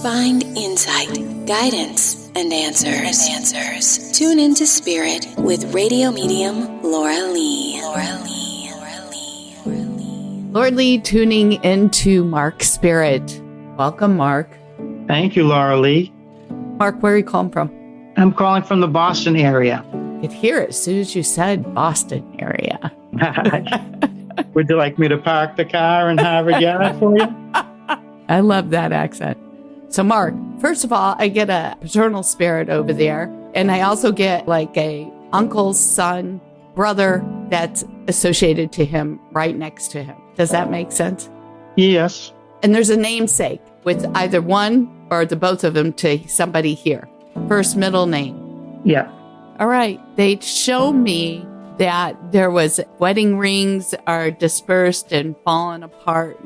Find insight, guidance, and answers. Tune into Spirit with radio medium Laura Lee. Laura Lee tuning into Mark's Spirit. Welcome, Mark. Thank you, Laura Lee. Mark, where are you calling from? I'm calling from the Boston area. I could hear it as soon as you said Boston area. Would you like me to park the car in Harvard Yard for you? I love that accent. So, Mark, first of all, I get a paternal spirit over there. And I also get like a uncle, son, brother that's associated to him right next to him. Does that make sense? Yes. And there's a namesake with either one or the both of them to somebody here. First, middle name. Yeah. All right. They show me that there was wedding rings are dispersed and fallen apart,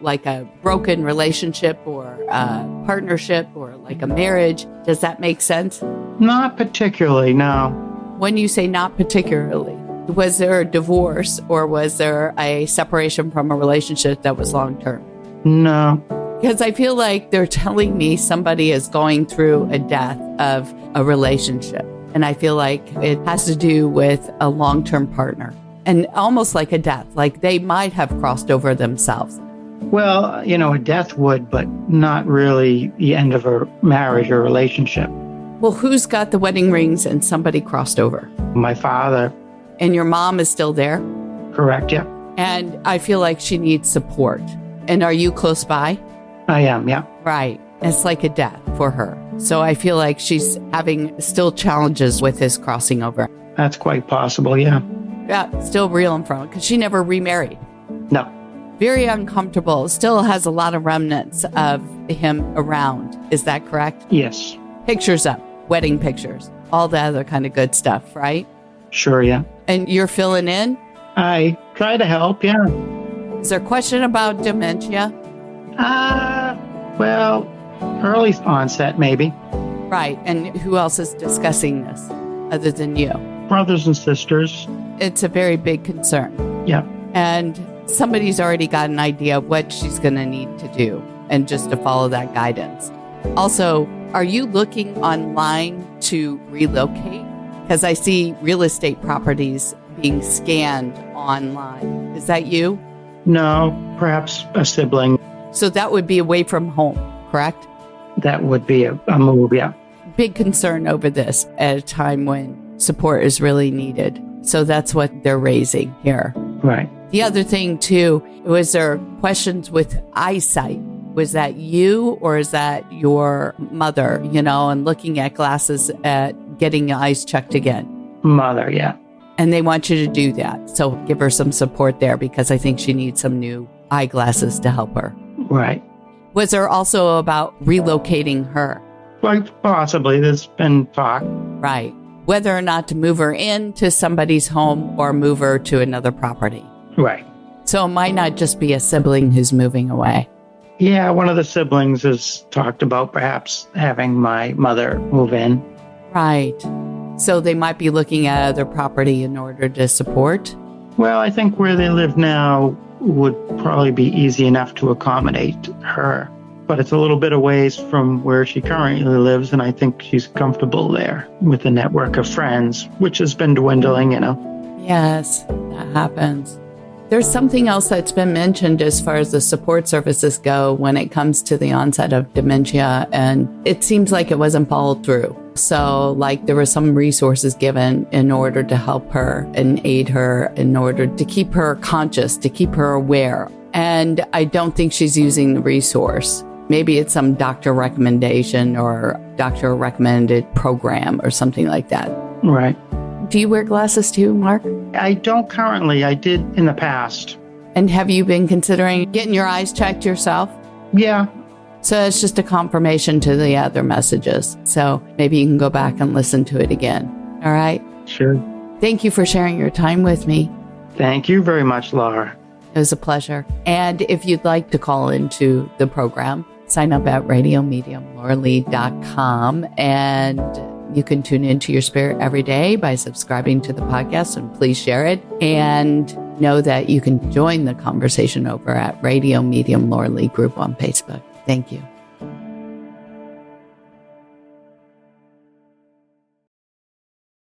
like a broken relationship or a partnership or like a marriage. Does that make sense? Not particularly, no. When you say not particularly, was there a divorce or was there a separation from a relationship that was long-term? No. Because I feel like they're telling me somebody is going through a death of a relationship. And I feel like it has to do with a long-term partner and almost like a death, like they might have crossed over themselves. Well, a death would, but not really the end of a marriage or relationship. Well, who's got the wedding rings and somebody crossed over? My father. And your mom is still there? Correct, yeah. And I feel like she needs support. And are you close by? I am, yeah. Right. It's like a death for her. So I feel like she's having still challenges with his crossing over. That's quite possible, yeah. Yeah, still reeling from it because she never remarried. No. Very uncomfortable. Still has a lot of remnants of him around. Is that correct? Yes. Pictures up, wedding pictures, all the other kind of good stuff, right? Sure, yeah. And you're filling in? I try to help, yeah. Is there a question about dementia? Well, early onset, maybe. Right. And who else is discussing this other than you? Brothers and sisters. It's a very big concern. Yeah. And somebody's already got an idea of what she's going to need to do and just to follow that guidance. Also, are you looking online to relocate? Because I see real estate properties being scanned online. Is that you? No, perhaps a sibling. So that would be away from home, correct? That would be a move, yeah. Big concern over this at a time when support is really needed. So that's what they're raising here. Right. The other thing, too, was there questions with eyesight? Was that you or is that your mother, and looking at glasses at getting your eyes checked again? Mother, yeah. And they want you to do that. So give her some support there because I think she needs some new eyeglasses to help her. Right. Was there also about relocating her? Quite possibly. There's been talk. Right. Whether or not to move her into somebody's home or move her to another property. Right. So it might not just be a sibling who's moving away. Yeah, one of the siblings has talked about perhaps having my mother move in. Right. So they might be looking at other property in order to support? Well, I think where they live now would probably be easy enough to accommodate her. But it's a little bit of ways from where she currently lives, and I think she's comfortable there with a network of friends, which has been dwindling, Yes, that happens. There's something else that's been mentioned as far as the support services go when it comes to the onset of dementia, and it seems like it wasn't followed through. So, like, there were some resources given in order to help her and aid her in order to keep her conscious, to keep her aware. And I don't think she's using the resource. Maybe it's some doctor recommendation or doctor recommended program or something like that. Right. Do you wear glasses too, Mark? I don't currently. I did in the past. And have you been considering getting your eyes checked yourself? Yeah. So it's just a confirmation to the other messages. So maybe you can go back and listen to it again. All right? Sure. Thank you for sharing your time with me. Thank you very much, Laura. It was a pleasure. And if you'd like to call into the program, sign up at radiomediumlauralee.com, and you can tune into your spirit every day by subscribing to the podcast, and please share it. And know that you can join the conversation over at Radio Medium Laura Lee group on Facebook. Thank you.